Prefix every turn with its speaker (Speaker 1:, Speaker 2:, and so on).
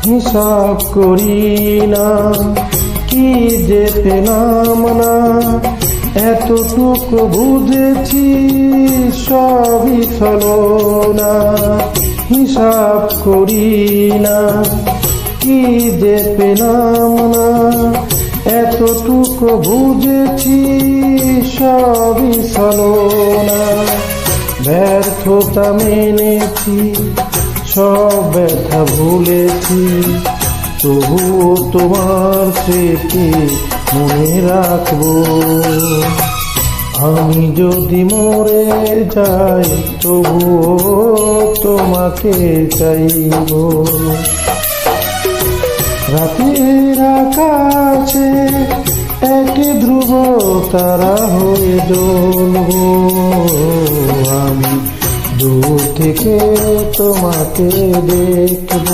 Speaker 1: হিসাব করি না, কি যে পেলাম না, এতটুকু বুঝেছি সবই ছলনা। হিসাব করি না, কি যে পেলাম না, এতটুকু বুঝেছি সবই ছলনা। ব্যর্থতা মেনেছি, সব ব্যথা ভুলেছি, তবুও তোমার স্মৃতি মনে রাখবো। আমি যদি মরে যাই তবুও তোমাকে চাইব। রাতের আকাশে এক ধ্রুব তারা হয়ে জ্বলব, আমি দূর থেকে তোমাকে দেখব।